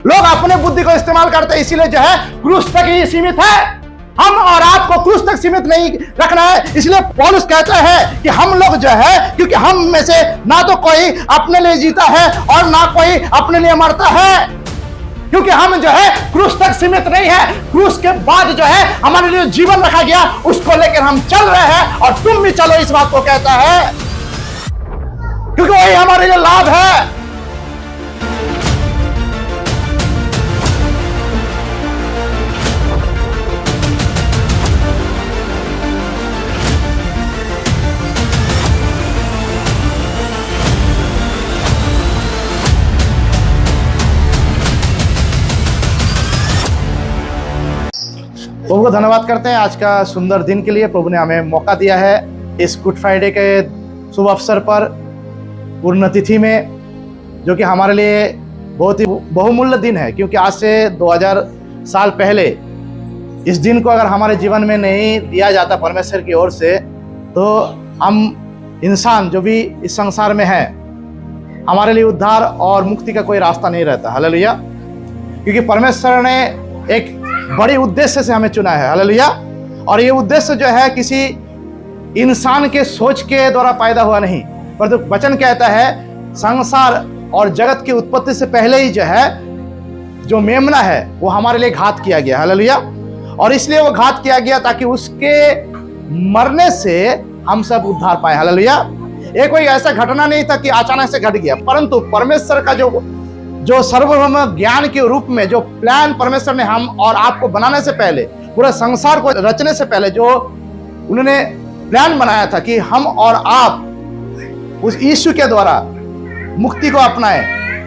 लोग अपने बुद्धि को इस्तेमाल करते हैं, इसीलिए जो है क्रूस तक ही सीमित है। हम और आपको क्रूस तक सीमित नहीं रखना है। इसलिए पौलुस कहता है कि हम लोग जो है, क्योंकि हम में से ना तो कोई अपने लिए जीता है और ना कोई अपने लिए मरता है, क्योंकि हम जो है क्रूस तक सीमित नहीं है। क्रूस के बाद जो है हमारे लिए जीवन रखा गया, उसको लेकर हम चल रहे हैं। और तुम भी चलो, इस बात को कहता है, क्योंकि वही हमारे लिए लाभ है। प्रभु को धन्यवाद करते हैं आज का सुंदर दिन के लिए। प्रभु ने हमें मौका दिया है इस गुड फ्राइडे के शुभ अवसर पर, पुण्यतिथि में, जो कि हमारे लिए बहुत ही बहुमूल्य दिन है। क्योंकि आज से 2000 साल पहले इस दिन को अगर हमारे जीवन में नहीं दिया जाता परमेश्वर की ओर से, तो हम इंसान जो भी इस संसार में है, हमारे लिए उद्धार और मुक्ति का कोई रास्ता नहीं रहता। हालेलुया। क्योंकि परमेश्वर ने एक बड़ी उद्देश्य से हमें चुना है। हालेलुया। और ये उद्देश्य जो है किसी इंसान के सोच के द्वारा पैदा हुआ नहीं, परंतु वचन कहता है संसार और जगत की उत्पत्ति से पहले ही जो है, जो मेमना है वो हमारे लिए घात किया गया। हालेलुया। और इसलिए वो घात किया गया ताकि उसके मरने से हम सब उद्धार पाए। हालेलुया। ये कोई ऐसा घटना नहीं था कि अचानक से घट गया, परंतु परमेश्वर का जो सार्वभौम ज्ञान के रूप में जो प्लान परमेश्वर ने हम और आपको बनाने से पहले, पूरा संसार को रचने से पहले जो उन्होंने प्लान बनाया था कि हम और आप उस यीशु के द्वारा मुक्ति को अपनाएं,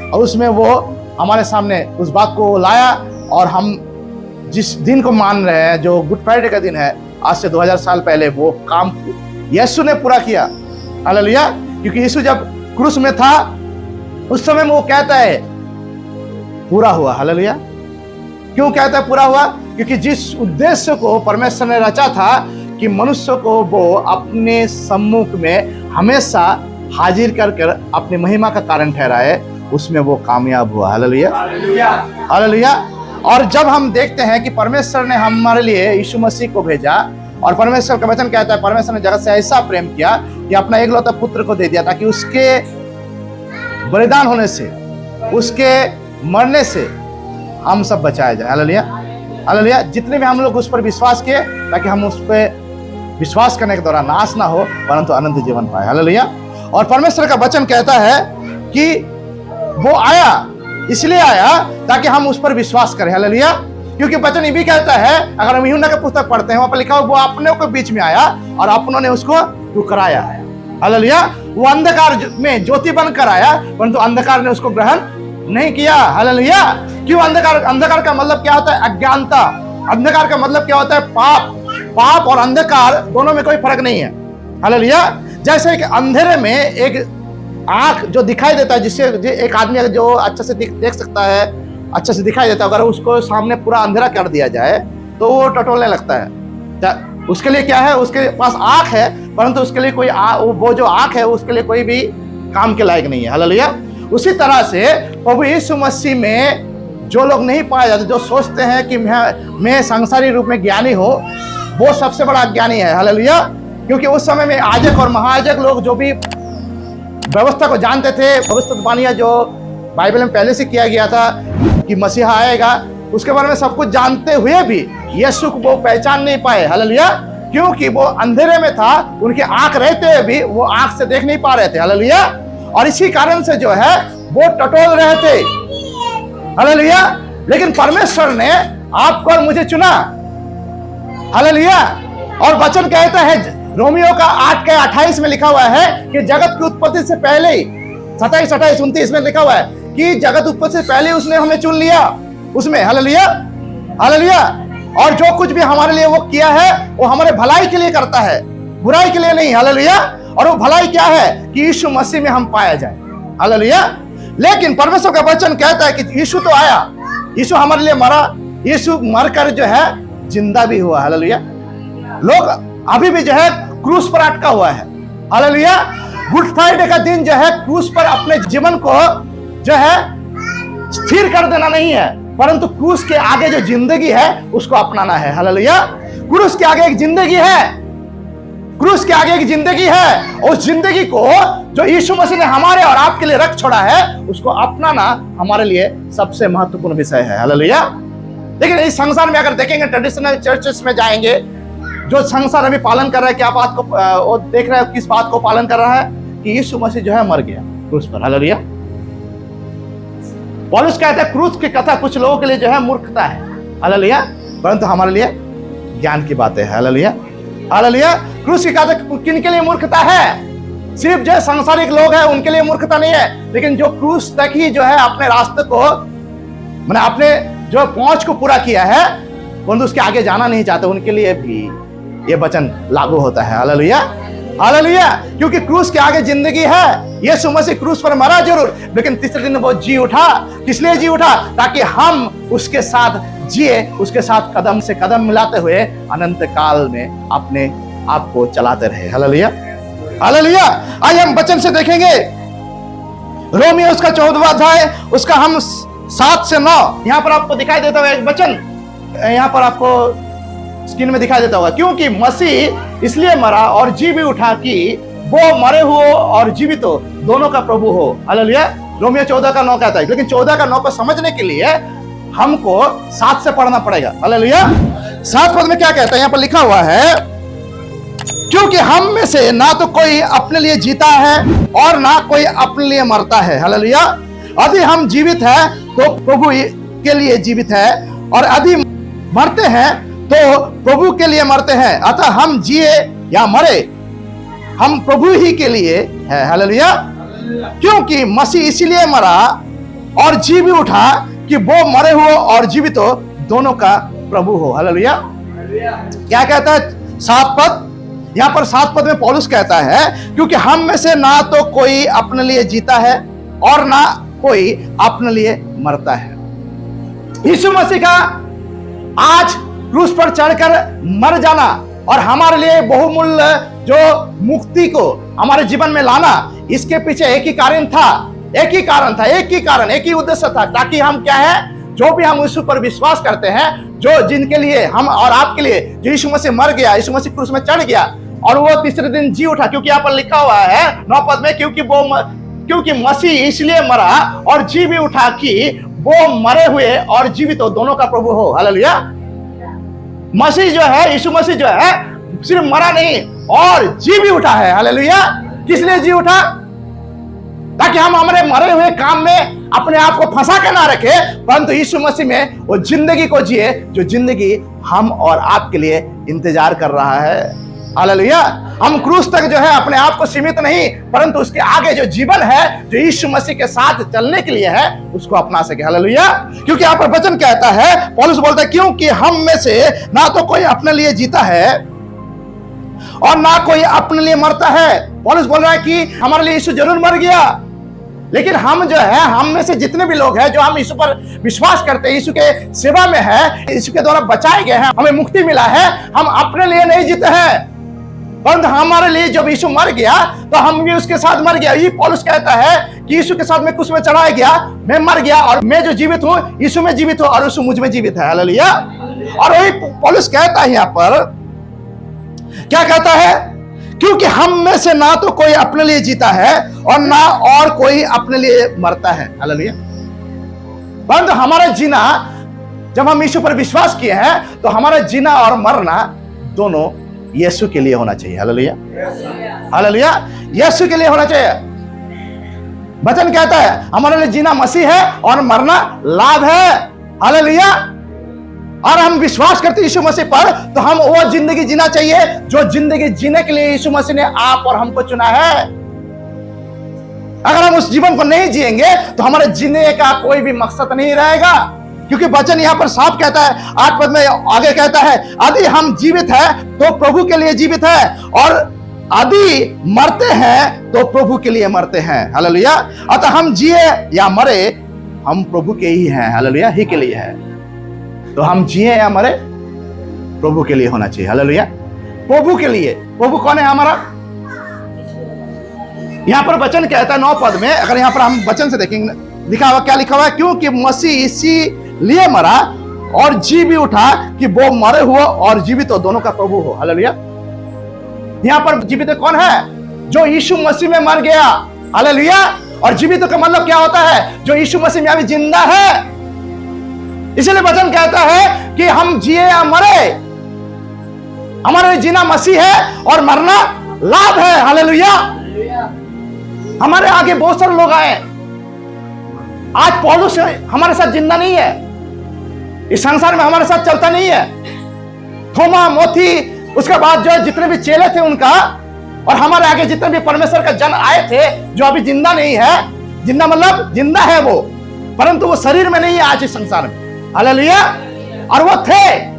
और उसमें वो हमारे सामने उस बात को लाया। और हम जिस दिन को मान रहे हैं, जो गुड फ्राइडे का दिन है, आज से 2000 साल पहले वो काम यीशु ने पूरा किया। हालेलुया। क्योंकि यीशु जब क्रूस में था, उस समय में वो कहता है पूरा हुआ। हालेलुया। क्यों कहता है पूरा हुआ? क्योंकि जिस उद्देश्य को परमेश्वर ने रचा था कि मनुष्य को वो अपने सम्मुख में हमेशा हाजिर कर अपनी महिमा का कारण ठहराए, उसमें वो कामयाब हुआ। हालेलुया। हालेलुया। और जब हम देखते हैं कि परमेश्वर ने हमारे लिए यीशु मसीह को भेजा, और परमेश्वर का वचन कहता है परमेश्वर ने जगत से ऐसा प्रेम किया कि अपना एकलौता पुत्र को दे दिया, ताकि उसके बलिदान होने से, उसके मरने से हम सब बचाए जाए। हालेलुया। हालेलुया। जितने भी हम लोग उस पर विश्वास किए, ताकि हम उस पर विश्वास करने के दौरान नाश ना हो, परंतु अनंत जीवन पाए। हालेलुया। और परमेश्वर का वचन कहता है कि वो आया, इसलिए आया ताकि हम उस पर विश्वास करें। हालेलुया। क्योंकि वचन ये भी कहता है, अगर हम यूहन्ना का पुस्तक पढ़ते हैं, वहां पर लिखा हुआ वो अपने को बीच में आया और अपनों ने उसको ठुकराया। हालेलुया। वो अंधकार में ज्योति बनकर आया, परंतु अंधकार ने उसको ग्रहण नहीं किया। हालेलुया। क्यों? अंधकार का मतलब क्या होता है? अज्ञानता। अंधकार का मतलब क्या होता है? पाप और अंधकार दोनों में कोई फर्क नहीं है। हालेलुया। जैसे कि अंधेरे में एक आंख जो दिखाई देता है, जिससे एक आदमी जो अच्छे से देख सकता है, अच्छे से दिखाई देता है, अगर उसको सामने पूरा अंधेरा कर दिया जाए तो वो टटोलने लगता है। उसके लिए क्या है? उसके पास आंख है, परंतु उसके लिए कोई वो जो आंख है उसके लिए कोई भी काम के लायक नहीं है। हालेलुया। उसी तरह से प्रभु यीशु मसीह में जो लोग नहीं पाए जाते, जो सोचते हैं कि मैं संसारी रूप में ज्ञानी हूं, वो सबसे बड़ा ज्ञानी है। हालेलुया। क्योंकि उस समय में याजक और महायाजक लोग जो भी व्यवस्था को जानते थे, भविष्यवाणियां जो बाइबल में पहले से किया गया था कि मसीहा आएगा, उसके बारे में सब कुछ जानते हुए भी यीशु को वो पहचान नहीं पाए। हालेलुया। क्योंकि वो अंधेरे में था, उनके आंख रहते हुए भी वो आंख से देख नहीं पा रहे थे। हालेलुया। और इसी कारण से जो है वो टटोल रहे थे। हालेलुया। लेकिन परमेश्वर ने आपको और मुझे चुना। हालेलुया। और वचन कहता है, रोमियो का 8:28 में लिखा हुआ है कि जगत की उत्पत्ति से पहले ही, 27, 28, 29 में लिखा हुआ है कि जगत उत्पत्ति से पहले उसने हमें चुन लिया उसमें। हालेलुया। हालेलुया। और जो कुछ भी हमारे लिए वो किया है, वो हमारे भलाई के लिए करता है, बुराई के लिए नहीं। हालेलुया। और वो भलाई क्या है? कि यीशु मसीह में हम पाया जाए। हालेलुया। लेकिन परमेश्वर का वचन कहता है कि यीशु तो आया, यीशु हमारे लिए मरा, यीशु मरकर जो है जिंदा भी हुआ। हालेलुया। लोग अभी भी जो है क्रूस पर अटका हुआ है। हालेलुया। गुड फ्राइडे का दिन जो है क्रूस पर अपने जीवन को जो है स्थिर कर देना नहीं है, परंतु क्रूस के आगे जो जिंदगी है उसको अपनाना है। हालेलुया। क्रूस के आगे एक जिंदगी है, क्रूस के आगे एक जिंदगी है। उस जिंदगी को जो यीशु मसीह ने हमारे और आपके लिए रख छोड़ा है, उसको अपनाना हमारे लिए सबसे महत्वपूर्ण विषय है। हालेलुया। लेकिन इस संसार में अगर देखेंगे, ट्रेडिशनल चर्चेस में जाएंगे, जो संसार अभी पालन कर रहा है, क्या बात को वो देख रहे हैं, किस बात को पालन कर रहा है कि यीशु मसीह जो है मर गया क्रूस पर। हालेलुया। पौलुस कहता है क्रूस की कथा कुछ लोगों के लिए जो है मूर्खता है। हालेलुया। परंतु हमारे लिए ज्ञान की बात है। हालेलुया। हालेलुया। क्रूस की कथा किन के लिए मूर्खता है? सिर्फ जो सांसारिक लोग हैं उनके लिए मूर्खता नहीं है, लेकिन जो क्रूस तक ही जो है अपने रास्ते को, मैंने अपने जो पहुंच को पूरा किया है, परंतु उसके आगे जाना नहीं चाहते, उनके लिए भी ये वचन लागू होता है। हालेलुया। हालेलुया। क्योंकि क्रूस के आगे जिंदगी है। यीशु मसीह क्रूस पर मरा जरूर, लेकिन तीसरे दिन वो जी उठा। किस लिए जी उठा? ताकि हम उसके साथ जिए, उसके साथ कदम से कदम मिलाते हुए अनंत काल में अपने आप को चलाते रहे। हालेलुया। हालेलुया। आइए हम वचन से देखेंगे, रोमियो उसका 14वां अध्याय, उसका हम 7 से 9। यहां पर आपको दिखाई देता हुआ एक वचन यहां पर आपको स्क्रीन में दिखाई देता होगा। क्योंकि मसीह इसलिए मरा और जी भी उठा कि वो मरे हुए और जीवित हो दोनों का प्रभु हो। हालेलुया। रोमियो 14 का 9 कहता है, लेकिन 14 का 9 को समझने के लिए हमको 7 से पढ़ना पड़ेगा। हालेलुया। 7 पद में क्या कहता है? यहां पर लिखा हुआ है, क्योंकि हम में से ना तो कोई अपने लिए जीता है और ना कोई अपने लिए मरता है। हालेलुया। यदि हम जीवित है तो प्रभु के लिए जीवित है, और यदि मरते हैं तो प्रभु के लिए मरते हैं। अतः हम जिए या मरे, हम प्रभु ही के लिए है। हालेलुया। क्योंकि मसीह इसीलिए मरा और जी भी उठा कि वो मरे हुए और जीवित हो दोनों का प्रभु हो। हालेलुया। क्या कहता है 7 पद? यहां पर 7 पद में पौलुस कहता है, क्योंकि हम में से ना तो कोई अपने लिए जीता है और ना कोई अपने लिए मरता है। यीशु मसीह का आज क्रूस पर चढ़कर मर जाना और हमारे लिए बहुमूल्य जो मुक्ति को हमारे जीवन में लाना, इसके पीछे एक ही कारण था, एक ही कारण, एक ही उद्देश्य था, ताकि हम क्या है, जो भी हम यीशु पर विश्वास करते हैं, जो जिनके लिए हम और आपके लिए जो यीशु मसीह मर गया, यीशु मसीह क्रूस में चढ़ गया और वो तीसरे दिन जी उठा। क्योंकि यहाँ पर लिखा हुआ है 9 पद में, क्योंकि मसीह इसलिए मरा और जी भी उठा कि वो मरे हुए और जीवित हो दोनों का प्रभु हो। हालेलुया। मसीह जो है, यीशु मसीह जो है, सिर्फ मरा नहीं और जी भी उठा है। हालेलुया। किस लिए जी उठा? ताकि हम हमारे मरे हुए काम में अपने आप को फंसा के ना रखे, परंतु यीशु मसीह में वो जिंदगी को जिए जो जिंदगी हम और आपके लिए इंतजार कर रहा है। हालेलुया। हम क्रूस तक जो है अपने आप को सीमित नहीं, परंतु उसके आगे जो जीवन है, जो यीशु मसीह के साथ चलने के लिए है, उसको अपना सके। हालेलुया। क्योंकि यहाँ पर वचन कहता है, पौलुस बोलता है, क्योंकि हम में से ना तो कोई अपने लिए जीता है और ना कोई अपने लिए मरता है। पौलुस बोल रहा है कि हमारे लिए यीशु जरूर मर गया, लेकिन हम जो है, हम में से जितने भी लोग हैं जो हम यीशु पर विश्वास करते हैं, यीशु के सेवा में है, यीशु के द्वारा बचाए गए हैं, हमें मुक्ति मिला है, हम अपने लिए नहीं जीते हैं, परंतु हमारे लिए जब यीशु मर गया तो हम भी उसके साथ मर गया। ये पौलुस कहता है कि यीशु के साथ मैं क्रूस में चढ़ाया गया, मैं मर गया और मैं जो जीवित हूं यीशु में जीवित हूं और यीशु मुझ में जीवित है। हालेलुया। और वही पौलुस कहता है यहां पर, क्या कहता है? क्योंकि हम में से ना तो कोई अपने लिए जीता है और ना और कोई अपने लिए मरता है। हालेलुया। परंतु हमारा जीना, जब हम यीशु पर विश्वास किए हैं, तो हमारा जीना और मरना दोनों यीशु के लिए होना चाहिए। हालेलुया। हालेलुया। यीशु के लिए होना चाहिए। वचन कहता है हमारे लिए जीना मसीह है और मरना लाभ है। हालेलुया। और हम विश्वास करते यीशु मसीह पर, तो हम वो जिंदगी जीना चाहिए जो जिंदगी जीने के लिए यीशु मसीह ने आप और हमको चुना है। अगर हम उस जीवन को नहीं जिएंगे तो हमारे जीने का कोई भी मकसद नहीं रहेगा। क्योंकि वचन यहां पर साफ कहता है, 8 पद में आगे कहता है, यदि हम जीवित है तो प्रभु के लिए जीवित है और यदि मरते हैं तो प्रभु के लिए मरते हैं। हालेलुया। अतः हम जिए या मरे, हम प्रभु के ही हैं। हालेलुया। ही के लिए है, तो हम जिए या मरे प्रभु के लिए होना चाहिए। हालेलुया। प्रभु के लिए। प्रभु कौन है हमारा? यहां पर वचन कहता है 9 पद में, अगर यहां पर हम वचन से देखेंगे लिखा हुआ, क्या लिखा हुआ है? क्योंकि मसीह इसीलिए मरा और जी भी उठा कि वो मरे हुए और जीवित हो दोनों का प्रभु हो। हालेलुया। यहां पर जीवित कौन है? जो यीशु मसीह में मर गया। हालेलुया। और जीवित का मतलब क्या होता है? जो यीशु मसीह में अभी जिंदा है। इसलिए वचन कहता है कि हम जिए या मरे, हमारे जीना मसीह है और मरना लाभ है। हालेलुया। हमारे आगे बहुत सारे लोग आए। आज पौलुस हमारे साथ जिंदा नहीं है, इस संसार में हमारे साथ चलता नहीं है। थोमा, मोथी, उसके बाद जो जितने भी चेले थे उनका, और हमारे आगे जितने भी परमेश्वर का जन आए थे, जो अभी जिंदा नहीं है। जिंदा मतलब जिंदा है वो, परंतु वो शरीर में नहीं है आज इस संसार में। हालेलुया। और वो थे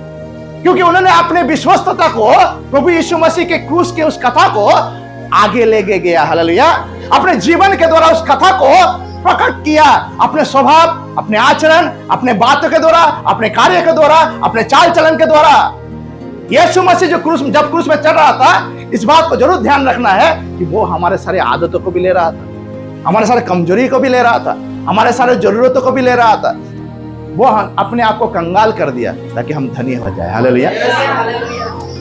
क्योंकि उन्होंने अपने विश्वस्तता को, प्रभु यीशु मसीह के क्रूस के उस कथा को आगे लेके गया। हालेलुया। अपने जीवन के द्वारा उस कथा को प्रकट किया, अपने स्वभाव, अपने आचरण, अपने बातों के द्वारा, अपने कार्य के द्वारा, अपने चाल चलन के द्वारा। यीशु मसीह जो जब क्रूस में चढ़ रहा था, इस बात को जरूर ध्यान रखना है कि वो हमारे सारे आदतों को भी ले रहा था, हमारे सारे कमजोरी को भी ले रहा था, हमारे सारे जरूरतों को भी ले रहा था। वो अपने आप को कंगाल कर दिया ताकि हम धनी हो जाए। हालेलुया।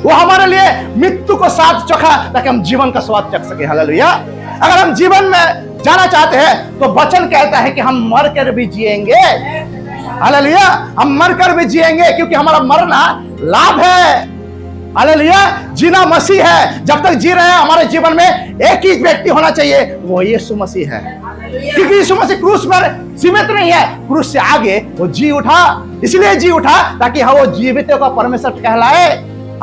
वो हमारे लिए मृत्यु को साथ चखा ताकि हम जीवन का स्वाद चख सके। हालेलुया। अगर हम जीवन में जाना चाहते हैं तो वचन कहता है कि हम मर कर भी जिएंगे। हालेलुया। हम मर कर भी जिएंगे क्योंकि हमारा मरना लाभ है। हालेलुया। जीना मसीह है। जब तक जी रहे हैं हमारे जीवन में एक ही व्यक्ति होना चाहिए, वो यीशु मसीह है। क्योंकि यीशु मसीह क्रूस पर सीमित नहीं है, क्रूस से आगे वो जी उठा। इसलिए जी उठा ताकि वो जीवितों का परमेश्वर कहलाए।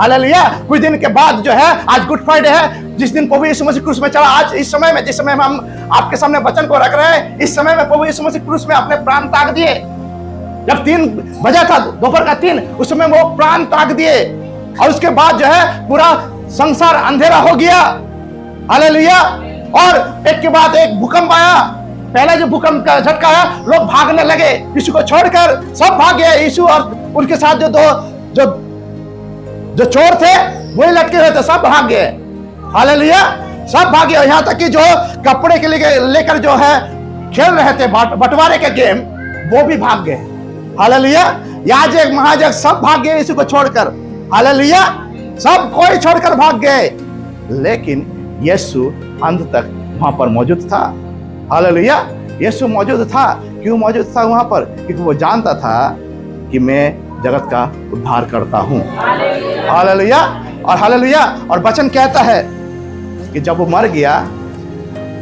हालेलुया। कुछ दिन के बाद जो है, आज गुड फ्राइडे है, जिस दिन प्रभु यीशु मसीह क्रूस में चढ़ा। आज इस समय में, जिस समय में हम आपके सामने वचन को रख रहे हैं, इस समय में प्रभु यीशु मसीह क्रूस में अपने प्राण त्याग दिए। जब 3 बजा था, दोपहर का 3, उस समय वो प्राण त्याग दिए। और उसके बाद जो है पूरा संसार अंधेरा हो गया। हालेलुया। और एक के बाद एक भूकंप आया। पहला जो भूकंप का झटका आया, लोग भागने लगे, यीशु को छोड़कर सब भाग गए। यीशु और उनके साथ जो चोर थे, वही लटके हुए थे, सब भाग गए। हालेलुया। सब भाग गए। यहां तक कि जो कपड़े के लेकर जो है खेल रहे थे बंटवारे के गेम, वो भी भाग गए। हालेलुया। याजक, महाजक सब भाग गए यीशु को छोड़कर। हालेलुया। सब कोई छोड़कर भाग गए, लेकिन यीशु अंत तक वहां पर मौजूद था। हालेलुया। यीशु मौजूद था। क्यों मौजूद था वहां पर? क्योंकि वो जानता था कि मैं जगत का उद्धार करता हूं। हालेलुया। और हालेलुया। और वचन कहता है कि जब वो मर गया,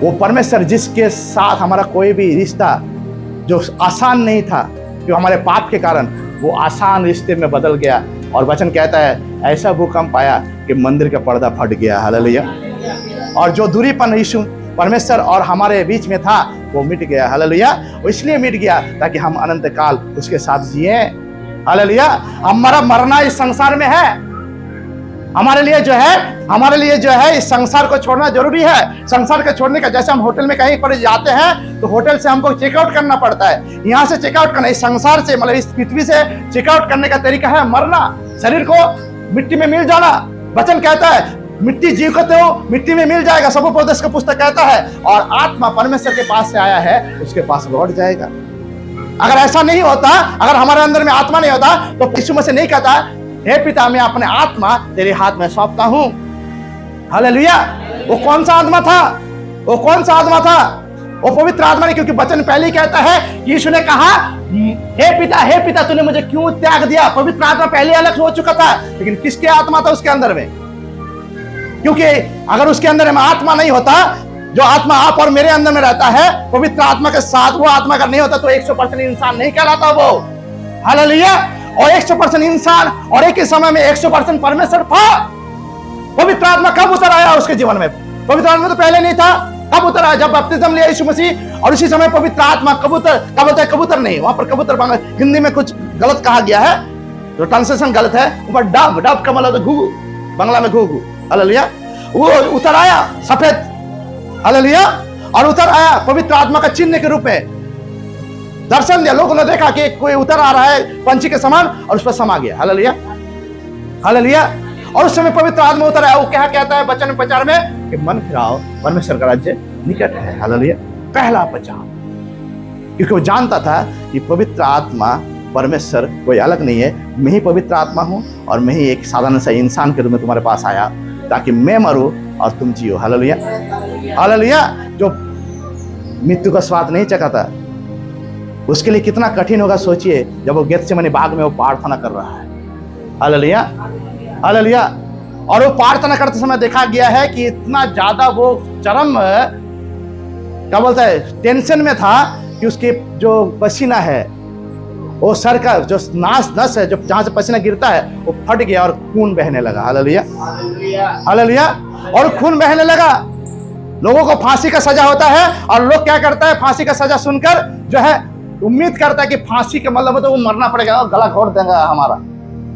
वो परमेश्वर जिसके साथ हमारा कोई भी रिश्ता जो आसान नहीं था, जो हमारे पाप के कारण, वो आसान रिश्ते में बदल गया। और वचन कहता है ऐसा भूकंप आया कि मंदिर का पर्दा फट गया। हालेलुया। और जो दूरीपन यीशु परमेश्वर और हमारे बीच में था, वो मिट गया। हालेलुया। वो इसलिए मिट गया ताकि हम अनंत काल उसके साथ जिए। हालेलुया। हमारा मरना इस संसार में है। हमारे लिए जो है इस संसार को छोड़ना जरूरी है। संसार को छोड़ने का, जैसे हम होटल में कहीं पर जाते हैं तो होटल से हमको चेकआउट करना पड़ता है। यहाँ से चेकआउट करना, इस संसार से मतलब इस पृथ्वी से चेकआउट करने का तरीका है मरना, शरीर को मिट्टी में मिल जाना। वचन कहता है मिट्टी जीव को तो मिट्टी में मिल जाएगा, सबोपदेश का पुस्तक कहता है। और आत्मा परमेश्वर के पास से आया है, उसके पास लौट जाएगा। अगर ऐसा नहीं होता, अगर हमारे अंदर में आत्मा नहीं होता, तो यीशु मसीह नहीं कहता हे पिता, मैं अपने आत्मा तेरे हाथ में सौंपता हूं। हालेलुया। वो कौन सा आत्मा था? वो कौन सा आत्मा था? वो पवित्र आत्मा नहीं, क्योंकि वचन पहले ही कहता है कि यीशु ने कहा हे पिता तूने मुझे क्यों त्याग दिया। पवित्र आत्मा पहले अलग हो चुका था, लेकिन किसके आत्मा था उसके अंदर में? क्योंकि अगर उसके अंदर में आत्मा नहीं होता, जो आत्मा आप और मेरे अंदर में रहता है, पवित्र आत्मा के साथ वो आत्मा अगर नहीं होता, तो 100% इंसान नहीं कहलाता वो। हालेलुया। और 100% इंसान और एक ही समय में 100% परमेश्वर था। पवित्र आत्मा कब उतर आया उसके जीवन में? पवित्र आत्मा तो पहले नहीं था। कब उतर आया? जब बपतिस्म लिया यीशु मसीह, और उसी समय पवित्र आत्मा कबूतर नहीं, वहां पर कबूतर हिंदी में कुछ गलत कहा गया है, जो ट्रांसलेशन गलत है। ऊपर डब का मतलब घुघु, बांग्ला में घुघु। हालेलुया। वो उतर आया सफेद। हालेलुया। और उतर आया पवित्र आत्मा का चिन्ह के रूप में, दर्शन दिया। लोगों ने देखा कि कोई उतर आ रहा है पंछी के समान, और उस पर समा गया। हालेलुया। हालेलुया। और उस समय पवित्र आत्मा उतर आया। वो क्या कहता है वचन प्रचार में कि मन फिराओ, परमेश्वर का राज्य निकट है। हालेलुया। पहला प्रचार क्योंकि वो जानता था कि पवित्र आत्मा परमेश्वर कोई अलग नहीं है, मैं ही पवित्र आत्मा हूँ और मैं ही एक साधारण सा इंसान के रूप में तुम्हारे पास आया ताकि मैं मरूं और तुम जियो। Hallelujah, hallelujah. जो मृत्यु का स्वाद नहीं चखा था उसके लिए कितना कठिन होगा सोचिए, जब वो गेत्सेमनी बाग में वो प्रार्थना कर रहा है। Hallelujah, hallelujah. और वो प्रार्थना करते समय देखा गया है कि इतना ज्यादा वो चरम क्या बोलता है टेंशन में था कि उसके जो पसीना है वो सर का जो नस है, जो जहां से पसीना गिरता है वो फट गया और खून बहने लगा। Hallelujah, hallelujah. और खून बहने लगा। लोगों को फांसी का सजा होता है और लोग क्या करता है, फांसी का सजा सुनकर जो है उम्मीद करता है कि फांसी के मतलब तो वो मरना पड़ेगा और गला घोट देगा हमारा,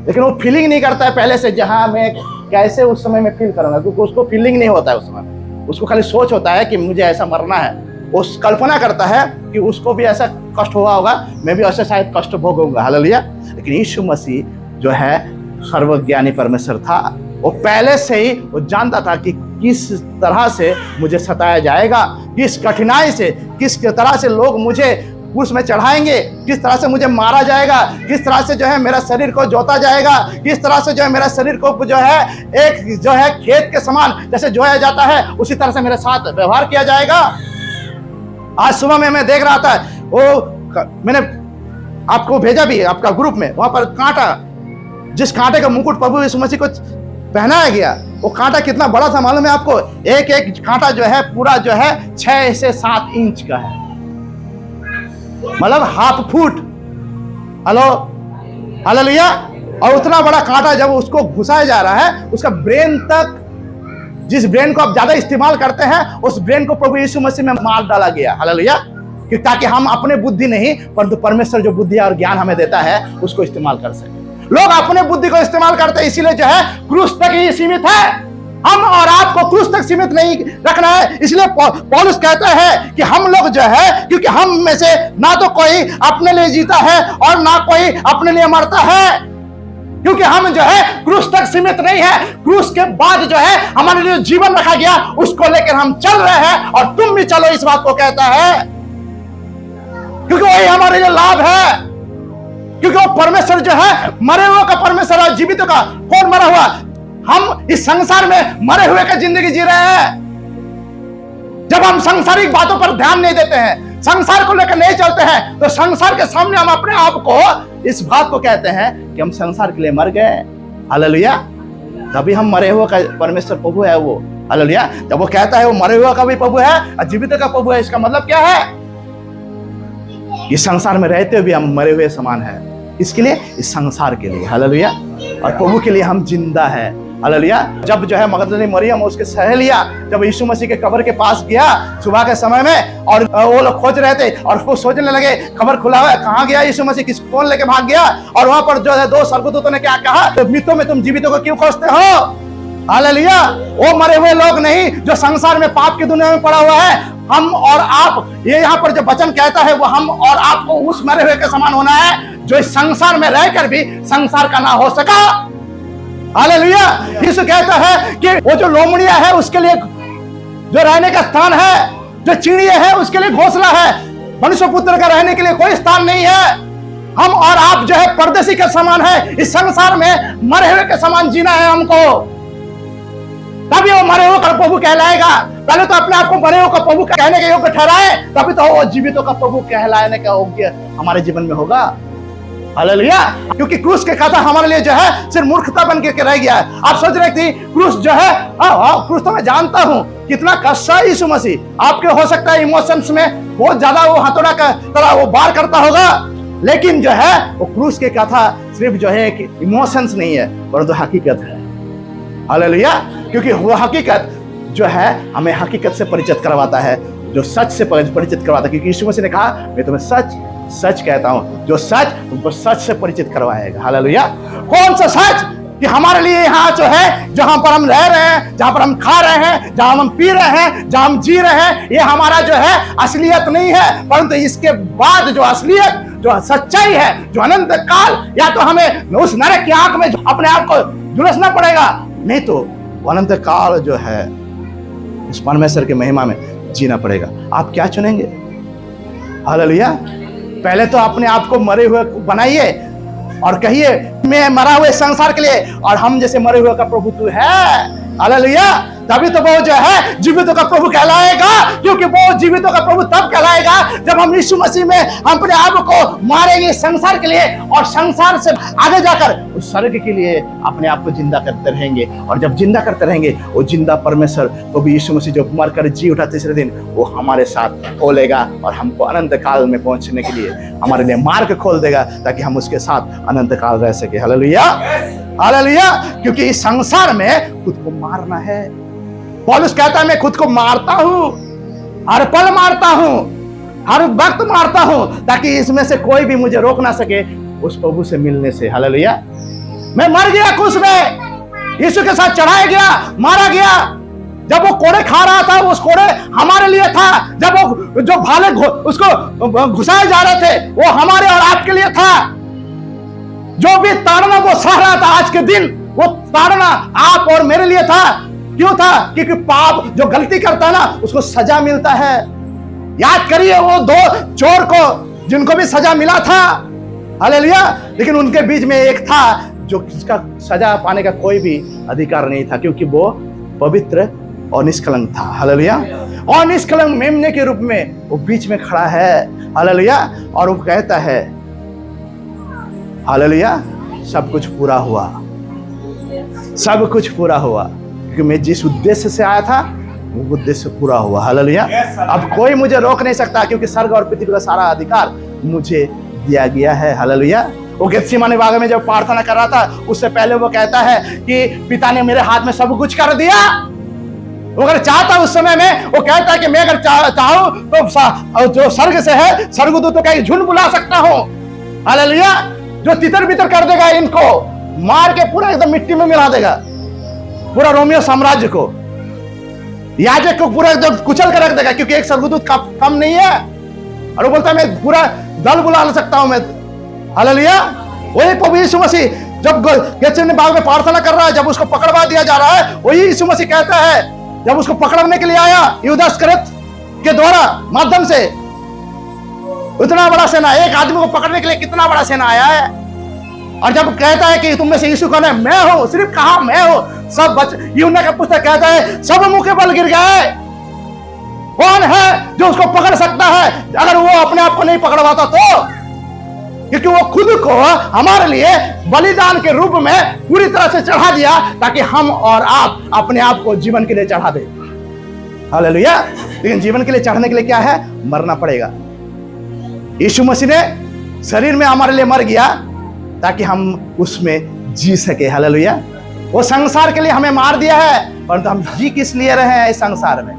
लेकिन वो फीलिंग नहीं करता है पहले से जहां मैं कैसे उस समय में फील करूंगा, क्योंकि उसको फीलिंग नहीं होता है उस समय। उसको खाली सोच होता है कि मुझे ऐसा मरना है। वो कल्पना करता है कि उसको भी ऐसा कष्ट हुआ होगा, मैं भी ऐसा शायद कष्ट भोगूंगा। हालेलुया। लेकिन यीशु मसीह जो है सर्वज्ञानी परमेश्वर था, वो पहले से ही वो जानता था कि किस तरह से मुझे सताया जाएगा, किस कठिनाई से, किस तरह से लोग मुझे क्रूस में चढ़ाएंगे, किस तरह से मुझे मारा जाएगा, किस तरह से जो है मेरा शरीर को जोता जाएगा, किस तरह से जो है मेरा शरीर को जो है एक जो है खेत के समान जैसे जोया जाता है उसी तरह से मेरे साथ व्यवहार किया जाएगा। आज सुबह में मैं देख रहा था, वो मैंने आपको भेजा भी आपका ग्रुप में, वहां पर कांटा, जिस कांटे का मुकुट प्रभु यीशु मसीह को पहनाया गया, वो कांटा कितना बड़ा था मालूम है आपको? एक एक कांटा जो है पूरा जो है 6 से 7 इंच का है, मतलब हाफ फुट। Hello, hallelujah. और उतना बड़ा कांटा जब उसको घुसाया जा रहा है, उसका ब्रेन तक, जिस ब्रेन को आप ज्यादा इस्तेमाल करते हैं उस ब्रेन को प्रभु यीशु मसीह में मार डाला गया। हालेलुया। कि ताकि हम अपने बुद्धि नहीं परंतु परमेश्वर जो बुद्धि और ज्ञान हमें देता है उसको इस्तेमाल कर सके। लोग अपने बुद्धि को इस्तेमाल करते हैं, इसीलिए जो है क्रूस तक ही सीमित है। हम और आपको क्रूस तक सीमित नहीं रखना है। इसलिए पौलुस कहता है कि हम लोग जो है, क्योंकि हम में से ना तो कोई अपने लिए जीता है और ना कोई अपने लिए मरता है, क्योंकि हम जो है क्रूस तक सीमित नहीं है। क्रूस के बाद जो है हमारे लिए जीवन रखा गया, उसको लेकर हम चल रहे हैं और तुम भी चलो, इस बात को कहता है, क्योंकि वही हमारे लिए लाभ है। क्योंकि वो परमेश्वर जो है मरे हुए का परमेश्वर और जीवितों का। कौन मरा हुआ? हम इस संसार में मरे हुए का जिंदगी जी रहे हैं। जब हम सांसारिक बातों पर ध्यान नहीं देते हैं, संसार को लेकर नहीं चलते हैं, तो संसार के सामने हम अपने आप को इस बात को कहते हैं कि हम संसार के लिए मर गए। हालेलुया। तभी हम मरे हुए का परमेश्वर प्रभु है वो। हालेलुया। जब वो कहता है वो मरे हुए का भी प्रभु है और जीवित का प्रभु है, इसका मतलब क्या है? इस संसार में रहते हुए हम मरे हुए समान है। इसके लिए, इस संसार के लिए। हालेलुया। और प्रभु के लिए हम जिंदा है। हालेलुया। जब जो है मगदलीनी मरियम उसके सहेलिया जब यीशु मसीह के कब्र के पास गया सुबह के समय में, और वो लोग खोज रहे थे और वो सोचने लगे कब्र खुला हुआ है, कहाँ गया यीशु मसीह, किस कौन लेके भाग गया? और वहां पर जो है 2 स्वर्गदूतों ने क्या कहा, तो मृतों में तुम जीवितों को क्यों खोजते हो? हालेलुया। वो मरे हुए लोग नहीं जो संसार में पाप की दुनिया में पड़ा हुआ है, हम और आप। ये यहाँ पर जो वचन कहता है वो हम और आपको उस मरे हुए के समान होना है जो इस संसार में रहकर भी संसार का ना हो सका। हालेलुया। यीशु कहता है कि वो जो लोमड़िया है उसके लिए जो रहने का स्थान है, जो चिड़िया है उसके लिए घोंसला है, मनुष्य पुत्र का रहने के लिए कोई स्थान नहीं है। हम और आप जो है परदेसी के समान है, इस संसार में मरे हुए के समान जीना है हमको, तभी वो मरे हुए का प्रभु कहलाएगा। पहले तो अपने आप को मरे हुए का प्रभु कहने के योग्य ठहराए, तभी तो वो जीवितों का प्रभु कहलाने का योग्य हमारे जीवन में होगा। हालेलुया। क्योंकि क्रूस के कथा हमारे लिए जो है सिर्फ मूर्खता बन के रह गया है। आप सोच रहे थे क्रूस जो है, क्रूस तो मैं जानता हूं कितना कष्ट है यीशु मसीह। आपके हो सकता है इमोशंस में बहुत ज्यादा वो हथौड़ा का तरह वो बार करता होगा, लेकिन जो है वो क्रूस के कथा सिर्फ जो है कि इमोशंस नहीं है परंतु हकीकत है। हालेलुया। क्योंकि वो हकीकत जो है हमें हकीकत से परिचित करवाता है, जो सच से परिचित करवाता है। क्योंकि यीशु मसीह ने कहा मैं तुम्हें सच सच कहता हूं, जो सच तुमको सच से परिचित करवाएगा। हालेलुया। कौन सा सच? कि हमारे लिए यहाँ जो है जहां पर हम रह रहे हैं, जहां पर हम खा रहे हैं, जहां हम पी रहे हैं, जहां हम जी रहे हैं, ये हमारा जो है असलियत नहीं है, परंतु इसके बाद जो असलियत, जो सच्चाई है, जो अनंत काल, या तो हमें उस नरक की आंख में अपने आप को झुलसना पड़ेगा, नहीं तो अनंत काल जो है उस परमेश्वर के महिमा में जीना पड़ेगा। आप क्या चुनेंगे? हालेलुया। पहले तो अपने आप को मरे हुए बनाइए और कहिए मैं मरा हुए संसार के लिए और हम जैसे मरे हुए का प्रभु तू है। हालेलुया। तभी तो वो जो है जीवितों का प्रभु कहलाएगा, क्योंकि वो जीवितों का प्रभु तब कहलाएगा जब हम यीशु मसीह में अपने आप को मारेंगे संसार के लिए और संसार से आगे जाकर उस स्वर्ग के लिए अपने आप को जिंदा करते रहेंगे। और जब जिंदा करते रहेंगे वो जिंदा परमेश्वर प्रभु यीशु मसीह जो मर कर जी उठा तीसरे दिन, वो हमारे साथ खोलेगा और हमको अनंत काल में पहुंचने के लिए हमारे लिए मार्ग खोल देगा ताकि हम उसके साथ अनंत काल रह सके। Hallelujah, hallelujah. क्योंकि इस संसार में खुद को मारना है। पौलुस कहता है मैं खुद को मारता हूं, हर पल मारता हूं, हर वक्त मारता हूं, ताकि इसमें से कोई भी मुझे रोक ना सके उस प्रभु से मिलने से। हालेलुया। मैं मर गया क्रूस में, यीशु के साथ चढ़ाया गया, मारा गया। जब वो कोड़े खा रहा था, उस कोड़े हमारे लिए था। जब वो जो भाले उसको घुसाए जा रहे थे, वो हमारे और आपके लिए था। जो भी ताड़ना वो सह रहा था आज के दिन, वो ताड़ना आप और मेरे लिए था। क्यों था? क्योंकि पाप जो गलती करता है ना, उसको सजा मिलता है। याद करिए वो दो चोर को जिनको भी सजा मिला था। हालेलुया। लेकिन उनके बीच में एक था जो जिसका सजा पाने का कोई भी अधिकार नहीं था, क्योंकि वो पवित्र और निष्कलंक था। हालेलुया। और निष्कलंक मेमने के रूप में वो बीच में खड़ा है। हालेलुया। और वो कहता है हालेलुया, सब कुछ पूरा हुआ, सब कुछ पूरा हुआ, क्योंकि मैं जिस उद्देश्य से आया था वो उद्देश्य पूरा हुआ। हालेलुया। अब कोई मुझे रोक नहीं सकता, क्योंकि स्वर्ग और पृथ्वी का सारा अधिकार मुझे दिया गया है। हालेलुया। वो गेत्सेमानी बाग में जब प्रार्थना कर रहा था, उससे पहले वो कहता है कि पिता ने मेरे हाथ में सब कुछ कर दिया। वो अगर चाहता उस समय में, वो कहता है कि मैं अगर चाहूं तो जो स्वर्ग से है स्वर्गदूतों का झुंड बुला सकता हूं। हालेलुया। जो तितर बितर कर देगा, इनको मार के पूरा एकदम मिट्टी में मिला देगा, पूरा रोमियो साम्राज्य को, याजक को पूरा एकदम कुचल कर रख देगा, क्योंकि एक स्वर्गदूत कम नहीं है। और वो बोलता है मैं पूरा दल बुला सकता हूं मैं। हालेलुया। वही प्रभु यीशु मसीह जब गेत्सेमनी बाग में प्रार्थना कर रहा है, जब उसको पकड़वा दिया जा रहा है, वही यीशु मसीह कहता है, जब उसको पकड़ने के लिए आया यहूदा इस्करियोत के द्वारा माध्यम से, उतना बड़ा सेना, एक आदमी को पकड़ने के लिए कितना बड़ा सेना आया है। और जब कहता है कि तुम में से यीशु कौन है, मैं हूं, सिर्फ कहा मैं हूं, सब यूहन्ना का पुस्तक कहता है सब मुंह के बल गिर गए। कौन है जो उसको पकड़ सकता है अगर वो अपने आप को नहीं पकड़वाता तो? क्योंकि वो खुद को हमारे लिए बलिदान के रूप में पूरी तरह से चढ़ा दिया, ताकि हम और आप अपने आप को जीवन के लिए चढ़ा दे। हालेलुया। लेकिन जीवन के लिए चढ़ने के लिए क्या है? मरना पड़ेगा। यीशु मसीह ने शरीर में हमारे लिए मर गया ताकि हम उसमें जी सके। हालेलुया। वो संसार के लिए हमें मार दिया है, परंतु हम जी किस लिए रहे हैं इस संसार में?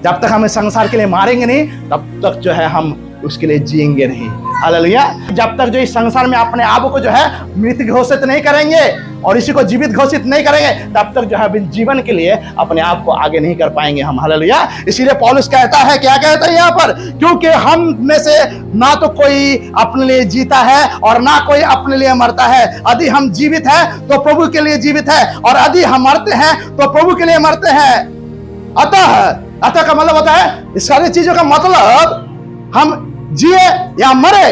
जब तक हमें संसार के लिए मारेंगे नहीं, तब तक जो है हम उसके लिए जिएंगे नहीं। हालेलुया। जब तक जो इस संसार में अपने आप को जो है मृत घोषित नहीं करेंगे और इसी को जीवित घोषित नहीं करेंगे, तब तक जो है जीवन के लिए अपने आप को आगे नहीं कर पाएंगे हम। हालेलुया। इसीलिए पौलुस कहता है, क्या कहता है यहाँ पर? क्योंकि हम में से ना तो कोई अपने लिए जीता है और ना कोई अपने लिए मरता है। यदि हम जीवित हैं तो प्रभु के लिए जीवित है, और यदि हम मरते हैं तो प्रभु के लिए मरते हैं। अतः का मतलब होता है, इस सारी चीजों का मतलब हम जिए या मरे,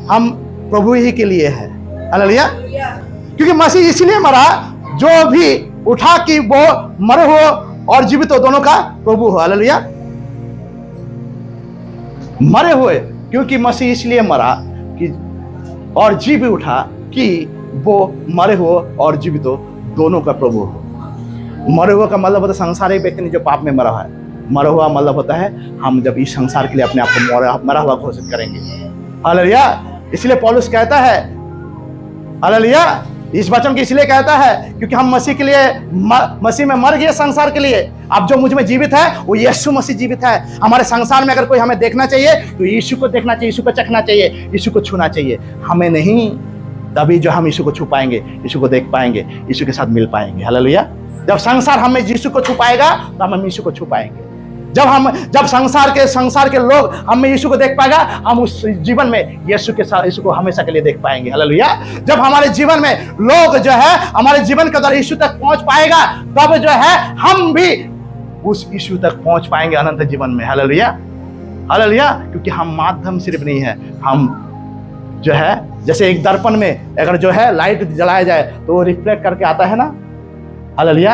हम प्रभु ही के लिए है। हालेलुया। क्योंकि मसीह इसलिए मरा, जो भी उठा कि वो मरे हो और जीवित हो दोनों का प्रभु हो। हालेलुया। मरे हुए, क्योंकि मसीह इसलिए मरा कि और जी भी उठा कि वो मरे हो और जीवित हो दोनों का प्रभु हो। मरे हुए का मतलब होता है संसारिक व्यक्ति ने जो पाप में मरा है। मरा हुआ मतलब होता है हम जब इस संसार के लिए अपने आप को मरा हुआ घोषित करेंगे। हालेलुया। इसलिए पौलुस कहता है, हालेलुया, इस वचन की इसलिए कहता है क्योंकि हम मसीह के लिए मसीह में मर गए संसार के लिए। अब जो मुझ में जीवित है वो यीशु मसीह जीवित है। हमारे संसार में अगर कोई हमें देखना चाहिए तो यीशु को देखना चाहिए, यीशु को चखना चाहिए, यीशु को छूना चाहिए, हमें नहीं। तभी जो हम यीशु को छू पाएंगे, यीशु को देख पाएंगे, यीशु के साथ मिल पाएंगे। हालेलुया। जब संसार हमें यीशु को छू पाएगा तो हम यीशु को छू पाएंगे। जब संसार के लोग हम में यीशु को देख पाएगा, हम उस जीवन में यीशु के साथ यीशु को हमेशा के लिए देख पाएंगे। हालेलुया। जब हमारे जीवन में लोग जो है हमारे जीवन के द्वारा यीशु तक पहुंच पाएगा, तब जो है हम भी उस यीशु तक पहुंच पाएंगे अनंत जीवन में। हालेलुया। हालेलुया। क्योंकि हम माध्यम सिर्फ नहीं है, हम जो है जैसे एक दर्पण में अगर जो है लाइट जलाया जाए तो वो रिफ्लेक्ट करके आता है ना, हालेलुया।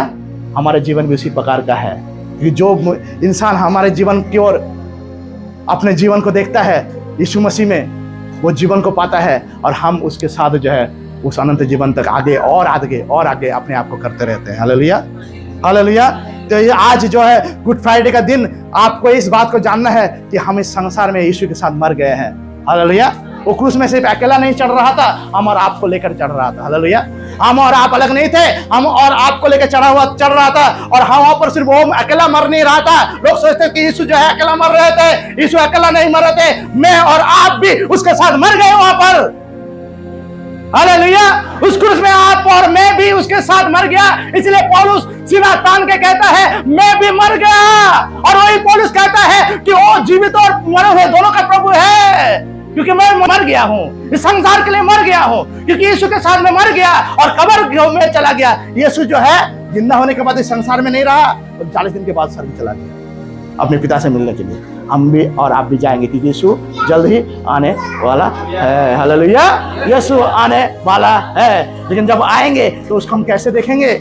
हमारे जीवन भी उसी प्रकार का है कि जो इंसान हमारे जीवन की ओर अपने जीवन को देखता है यीशु मसीह में, वो जीवन को पाता है और हम उसके साथ जो है उस अनंत जीवन तक आगे और आगे और आगे अपने आप को करते रहते हैं। Hallelujah, hallelujah. तो ये आज जो है गुड फ्राइडे का दिन, आपको इस बात को जानना है कि हम इस संसार में यीशु के साथ मर गए हैं। हालेलुया। वो क्रूस में सिर्फ अकेला नहीं चढ़ रहा था, हम और आपको लेकर चढ़ रहा था। हालेलुया। हम और आप अलग नहीं थे, हम और आपको लेकर चढ़ रहा था। और हम वहां पर सिर्फ वो अकेला मर नहीं रहा था। लोग सोचते कि यीशु जो है अकेला मर रहे थे, यीशु अकेला नहीं मर रहे थे, मैं और आप भी उसके साथ मर गए वहां पर। हालेलुया। उस क्रूस में आप और मैं भी उसके साथ मर गया। इसलिए पौलुस सीना तान के कहता है मैं भी मर गया। और वही पौलुस कहता है कि वो जीवित और मरे हुए दोनों का प्रभु है, क्योंकि मैं मर गया हूं, इस संसार के लिए मर गया हूं, क्योंकि यीशु के साथ में मर गया और कब्र में चला गया। यीशु जो है जिंदा होने के बाद इस संसार में नहीं रहा, तो 40 दिन के बाद स्वर्ग चला गया अपने पिता से मिलने के लिए। हम भी और आप भी जाएंगे, क्योंकि यीशु जल्द ही आने वाला है। हालेलुया। यीशु आने वाला है, लेकिन जब आएंगे तो उसको हम कैसे देखेंगे?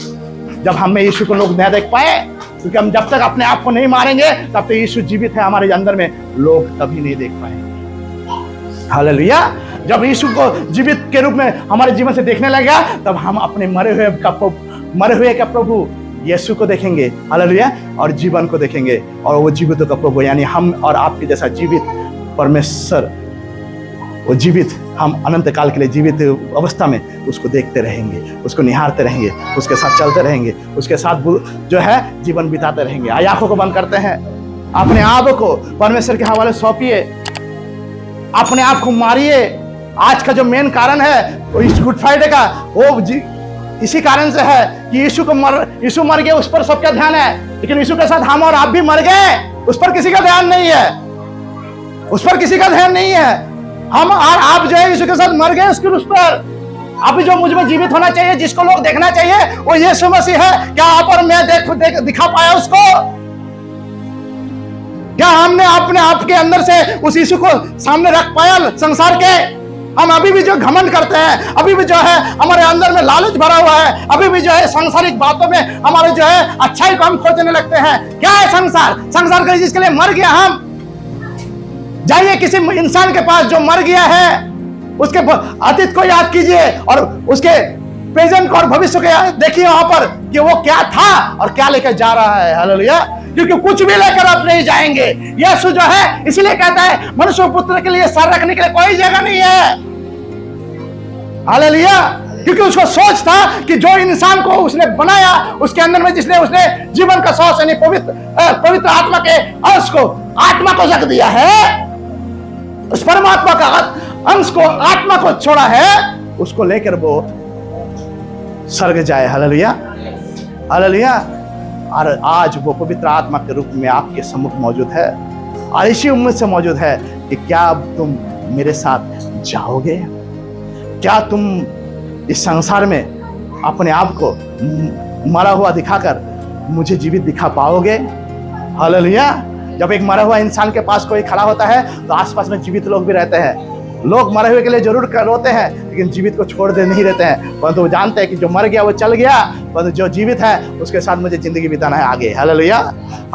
जब हमें यीशु को लोग न देख पाए, क्योंकि हम जब तक अपने आप को नहीं मारेंगे तब तक यीशु जीवित है हमारे अंदर में, लोग कभी नहीं देख पाएंगे। हालेलुया। जब यीशु को जीवित के रूप में हमारे जीवन से देखने लगेगा, तब हम अपने मरे हुए का प्रभु यीशु को देखेंगे। हालेलुया। और जीवन को देखेंगे, और वो जीवितों का प्रभु यानी हम और आपके जैसा जीवित परमेश्वर, वो जीवित, हम अनंत काल के लिए जीवित अवस्था में उसको देखते रहेंगे, उसको निहारते रहेंगे, उसके साथ चलते रहेंगे, उसके साथ जो है जीवन बिताते रहेंगे। आंखों को बंद करते हैं, अपने आप को परमेश्वर के हवाले सौंपिए, अपने आप को मारिए। आज का जो मेन कारण है वो इस गुड फ्राइडे का, वो इसी कारण से है कि यीशु मर गए, उस पर सबका ध्यान है। लेकिन यीशु के साथ हम और आप भी मर गए, उस पर किसी का ध्यान नहीं है, उस पर किसी का ध्यान नहीं है। हम और आप जो है यीशु के साथ मर गए उस क्रूस पर। अभी जो मुझ में जीवित होना चाहिए, जिसको लोग देखना चाहिए, वो यीशु मसीह है। क्या आप और मैं दिखा पाया उसको? क्या हमने अपने आप के अंदर से उस यीशु को सामने रख पाया संसार के? हम अभी भी जो घमंड करते हैं, अभी भी जो है हमारे अंदर में लालच भरा हुआ है, अभी भी जो है सांसारिक बातों में हमारे जो है अच्छाई को हम खोजने लगते हैं। क्या है संसार के जिसके लिए मर गया हम? जाइए किसी इंसान के पास जो मर गया है, उसके अतीत को याद कीजिए और उसके प्रेजेंट को और भविष्य को देखिए वहां पर कि वो क्या था और क्या लेकर जा रहा है। हालेलुया। क्योंकि कुछ भी लेकर आप नहीं जाएंगे। यीशु जो है इसलिए कहता है मनुष्य पुत्र के लिए सर रखने के लिए कोई जगह नहीं है। हालेलुया। क्योंकि उसको सोच था कि जो इंसान को उसने बनाया, उसके अंदर में जिसने उसने जीवन का श्वास यानी पवित्र आत्मा के अंश को, आत्मा को जग दिया है, उस परमात्मा का अंश को, आत्मा को छोड़ा है, उसको लेकर वो स्वर्ग जाए। Hallelujah, hallelujah. और आज वो पवित्र आत्मा के रूप में आपके सम्मुख मौजूद है और इसी उम्मीद से मौजूद है कि क्या तुम मेरे साथ जाओगे? क्या तुम इस संसार में अपने आप को मरा हुआ दिखाकर मुझे जीवित दिखा पाओगे? हालेलुया। जब एक मरा हुआ इंसान के पास कोई खड़ा होता है तो आसपास में जीवित लोग भी रहते हैं। लोग मरे हुए के लिए जरूर रोते हैं, लेकिन जीवित को छोड़ दे नहीं रहते हैं, परंतु वो जानते हैं कि जो मर गया वो चल गया, परंतु जो जीवित है उसके साथ मुझे जिंदगी बिताना है आगे। Hallelujah,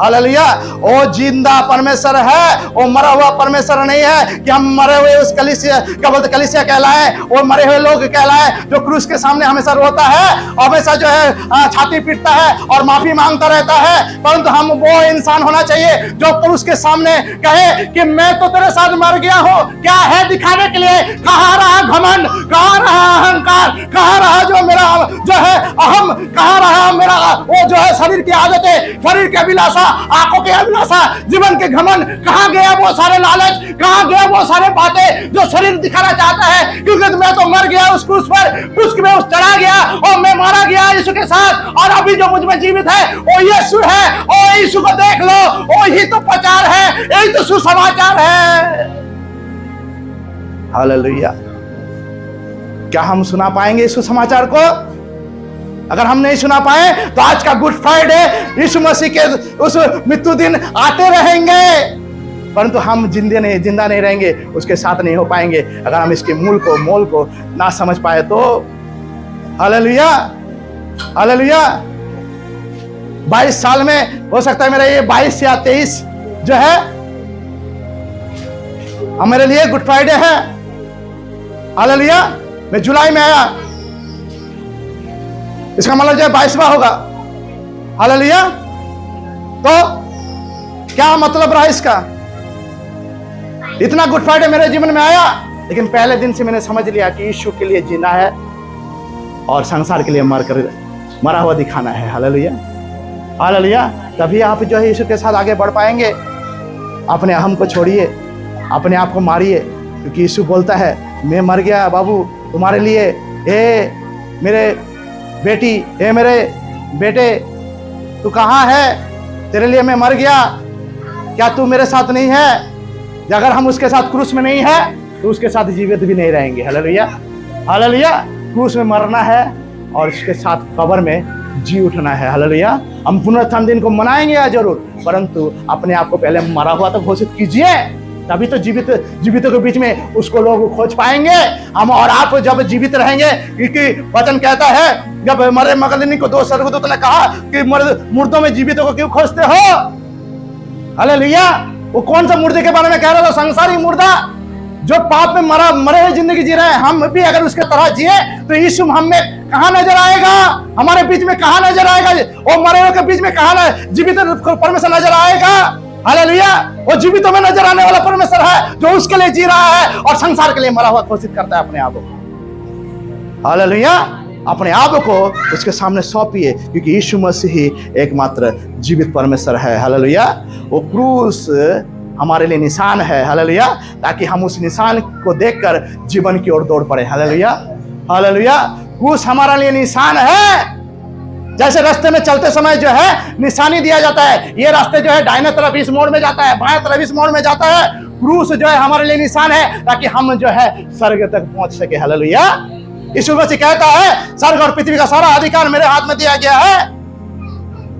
hallelujah. वो जिंदा परमेश्वर है, वो मरा हुआ परमेश्वर नहीं है कि हम मरे हुए उस कलीसिया क्या बोलते कलीसिया कहलाए, वो मरे हुए लोग कहलाए जो क्रूस के सामने हमेशा रोता है, हमेशा जो है छाती पीटता है और माफी मांगता रहता है। परंतु हम वो इंसान होना चाहिए जो क्रूस के सामने कहे कि मैं तो तेरे साथ मर गया हूँ। क्या है दिखाने के लिए? कहाँ रहा घमंड, कहाँ रहा अहंकार, कहाँ रहा जो मेरा जो है अहम, कहाँ रहा मेरा वो जो है शरीर की आदतें, शरीर के अभिलाषा, आंखों के अभिलाषा, जीवन के घमंड? कहाँ गया वो सारे लालच, कहाँ गया वो सारे बातें जो शरीर दिखाना चाहता है? क्योंकि मैं तो मर गया उस क्रूस पर, क्रूस में उस चढ़ा गया और मैं मारा गया यीशु के साथ, और अभी जो मुझ में जीवित है वो यीशु है। ओ यीशु को देख लो, वो ही तो प्रचार है, यही तो सुसमाचार है। हालेलुया। क्या हम सुना पाएंगे इस सुसमाचार को? अगर हम नहीं सुना पाए तो आज का गुड फ्राइडे यीशु मसीह के उस मृत्यु दिन आते रहेंगे। परंतु हम जिंदा नहीं रहेंगे, उसके साथ नहीं हो पाएंगे अगर हम इसके मोल को ना समझ पाए तो। Hallelujah, hallelujah. 22 साल में हो सकता है मेरा ये 22 या 23 जो है मेरे लिए गुड फ्राइडे है। हालेलुया। मैं जुलाई में आया, इसका मतलब जो है 22वां होगा। हालेलुया। तो क्या मतलब रहा इसका? इतना गुड फ्राइडे मेरे जीवन में आया, लेकिन पहले दिन से मैंने समझ लिया कि यीशु के लिए जीना है और संसार के लिए मरा हुआ दिखाना है। Hallelujah, hallelujah. तभी आप जो है यीशु के साथ आगे बढ़ पाएंगे। अपने अहम को छोड़िए, अपने आप को मारिए, क्योंकि यीशु बोलता है मैं मर गया बाबू तुम्हारे लिए। हे मेरे बेटी, हे मेरे बेटे, तू कहाँ है? तेरे लिए मैं मर गया, क्या तू मेरे साथ नहीं है? अगर हम उसके साथ क्रूस में नहीं है तो उसके साथ जीवित भी नहीं रहेंगे। Hallelujah, hallelujah. क्रूस में मरना है और उसके साथ कब्र में जी उठना है। हालेलुया। हम पुनरुत्थान दिन को मनाएंगे जरूर, परंतु अपने आप को पहले मरा हुआ तो घोषित कीजिए, तभी तो जीवितों के बीच में उसको लोग खोज पाएंगे। हम और आप जब जीवित रहेंगे, क्योंकि वचन कहता है जब मरे मगलिनी को 2 स्वर्गदूत ने कहा कि मुर्दों में जीवितों को क्यों खोजते हो? हालेलुया। वो कौन सा मुर्दे के बारे में कह रहा था? संसारी मुर्दा जो पाप में मरे हुए जिंदगी जी रहे हैं। हम भी अगर उसके तरह जिए तो यीशु हम में कहां नजर आएगा? हमारे बीच में कहां नजर आएगा? वो मरे हुए के बीच में कहां जीवित परमेश्वर नजर आएगा? हालेलुया। वो जीवितों में नजर आने वाला परमेश्वर है जो उसके लिए जी रहा है और संसार के लिए मरा हुआ घोषित करता है अपने आप को। हालेलुया। अपने आप को उसके सामने सौंपिए, क्योंकि यीशु मसीह ही एकमात्र जीवित परमेश्वर है। हालेलुया। वो क्रूस हमारे लिए निशान है। हालेलुया। ताकि हम उस निशान को देखकर जीवन की ओर दौड़ पड़े। Hallelujah, hallelujah. क्रूस हमारे लिए निशान है। जैसे रास्ते में चलते समय जो है निशानी दिया जाता है, ये रास्ते जो है दाहिने तरफ इस मोड़ में जाता है, बाएं तरफ इस मोड़ में जाता है। क्रूस जो है हमारे लिए निशान है ताकि हम जो है स्वर्ग तक पहुंच सके। हालेलुया। यीशु मसीह कहता है स्वर्ग और पृथ्वी का सारा अधिकार मेरे हाथ में दिया गया है।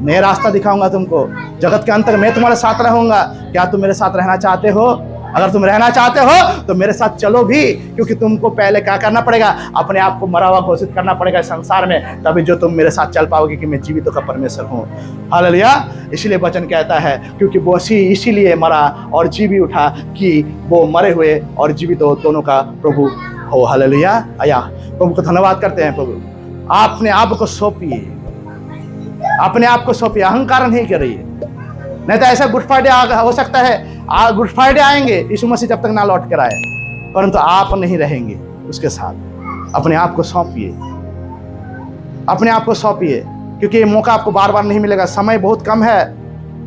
मैं रास्ता दिखाऊंगा तुमको, जगत के अंत तक मैं तुम्हारे साथ रहूंगा। क्या तुम मेरे साथ रहना चाहते हो? अगर तुम रहना चाहते हो तो मेरे साथ चलो भी, क्योंकि तुमको पहले क्या करना पड़ेगा? अपने आप को मरा हुआ घोषित करना पड़ेगा संसार में, तभी जो तुम मेरे साथ चल पाओगे कि मैं जीवितों का परमेश्वर हूँ। हालेलुया। इसलिए वचन कहता है क्योंकि वो इसीलिए मरा और जी भी उठा कि वो मरे हुए और जीवित दोनों का प्रभु हो। हालेलुया। आया प्रभु को धन्यवाद करते हैं। प्रभु आपने आप को सौंपिए, अपने आप को सौंपिए, अहंकार नहीं करिए। नहीं तो ऐसा गुड फ्राइडे हो सकता है, गुड फ्राइडे आएंगे यीशु मसीह जब तक ना लौट कर आए, परंतु आप नहीं रहेंगे उसके साथ। अपने आप को सौंपिए, अपने आप को सौंपिए, क्योंकि ये मौका आपको बार बार नहीं मिलेगा। समय बहुत कम है।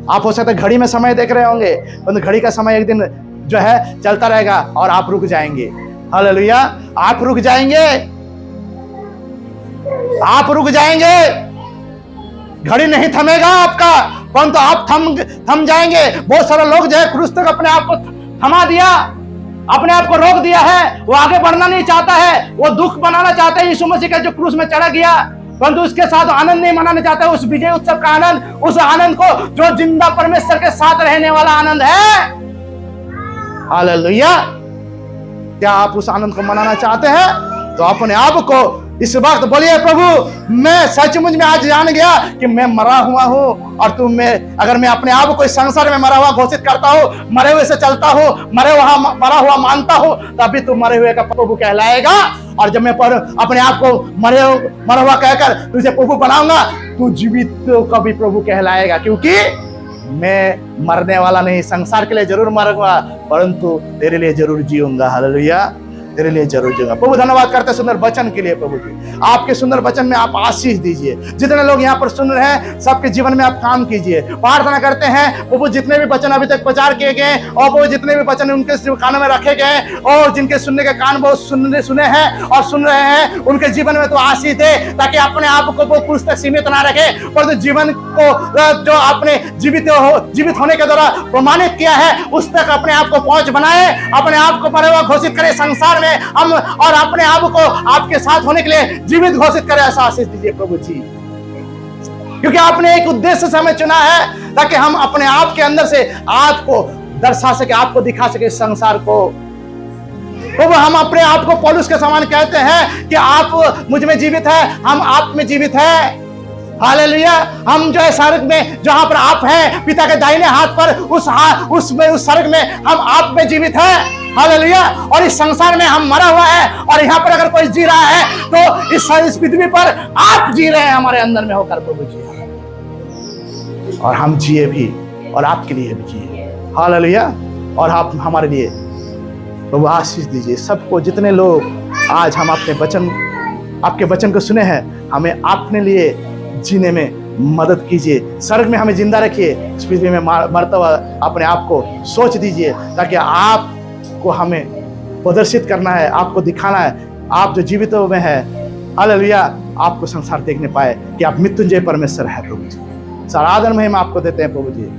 आप हो सकता है घड़ी में समय देख रहे होंगे, परंतु घड़ी का समय एक दिन जो है चलता रहेगा और आप रुक जाएंगे। हालेलुया। आप रुक जाएंगे, आप रुक जाएंगे। घड़ी नहीं थमेगा आपका, परंतु आप थम जाएंगे। बहुत सारे लोग जो है क्रूस तक अपने आप को थमा दिया, अपने आप को रोक दिया है। वो आगे बढ़ना नहीं चाहता है, वो दुख बनाना चाहता है यीशु मसीह का जो क्रूस में चढ़ा गया, परंतु उसके साथ आनंद नहीं मनाना चाहता है, उस विजय उत्सव का आनंद, उस आनंद को जो जिंदा परमेश्वर के साथ रहने वाला आनंद है। हालेलुया। क्या आप उस आनंद को मनाना चाहते हैं? तो अपने आप को इस वक्त बोलिए प्रभु मैं सचमुच में आज जान गया कि मैं मरा हुआ हूँ, और तुम में अगर मैं अपने आप को इस संसार में मरा हुआ घोषित करता हूँ, मरे हुए से चलता हूँ, मरा हुआ मानता हूँ, तभी तुम मरे हुए का प्रभु कहलाएगा। और जब मैं अपने आप को मरा हुआ कहकर तुझे प्रभु बनाऊंगा, तू जीवित का भी प्रभु कहलाएगा, क्योंकि मैं मरने वाला नहीं। संसार के लिए जरूर मरूंगा, परंतु तेरे लिए जरूर जीऊंगा। हालेलुया। तेरे लिए जरूर जीऊंगा। प्रभु धन्यवाद करते हैं सुंदर वचन के लिए। प्रभु जी आपके सुंदर वचन में आप आशीष दीजिए। जितने लोग यहाँ पर सुन रहे हैं सबके जीवन में आप काम कीजिए। प्रार्थना करते हैं प्रभु जितने भी वचन अभी तक प्रचार किए गए और वो जितने भी वचन उनके कानों में रखे गए और जिनके सुनने के कान बहुत सुने हैं और सुन रहे हैं, उनके जीवन में तो आशीष दे, ताकि अपने आप को वो क्रूस तक सीमित ना रखे, परंतु जीवन को जो आपने जीवित होने के द्वारा प्रमाणित किया है उस तक अपने आप को पहुंच बनाए, अपने आप को मरे हुआ घोषित करे संसार में हम, और अपने आप को आपके साथ होने के लिए जीवित घोषित करे। ऐसा आशीष दीजिए प्रभु जी, क्योंकि आपने एक उद्देश्य से हमें चुना है, ताकि हम अपने आप के अंदर से आपको दर्शा सके, आपको दिखा सके इस संसार को। प्रभु हम अपने आप को पौलुस के समान कहते हैं कि आप मुझ में जीवित है, हम आप में जीवित है। हालेलुया। हम जो है स्वर्ग में जहां पर आप हैं पिता के दाहिने हाथ पर, उस स्वर्ग में हम आप में जीवित है। हालेलुया। और इस संसार में हम मरा हुआ है, और यहाँ पर अगर कोई जी रहा है तो इस पृथ्वी पर आप जी रहे हैं हमारे अंदर में होकर प्रभु जी, और हम जिए भी और आपके लिए भी जिए। हालेलुया। और आप हमारे लिए प्रभु आशीष दीजिए सबको, जितने लोग आज हम आपके वचन को सुने हैं, हमें आपने लिए जीने में मदद कीजिए। स्वर्ग में हमें जिंदा रखिए, इस पृथ्वी में मरता हुआ अपने आप को सोच दीजिए, ताकि आपको हमें प्रदर्शित करना है, आपको दिखाना है, आप जो जीवित में है। हालेलुया। आपको संसार देखने पाए कि आप मृत्युंजय परमेश्वर है प्रभु जी। सारा आदर महिमा आपको देते हैं प्रभु जी।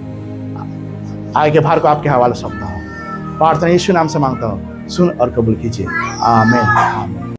आगे भार को आपके हवाले सौंपता हूँ, प्रार्थना यीशु नाम से मांगता हूँ, सुन और कबूल कीजिए। आमीन। आमीन।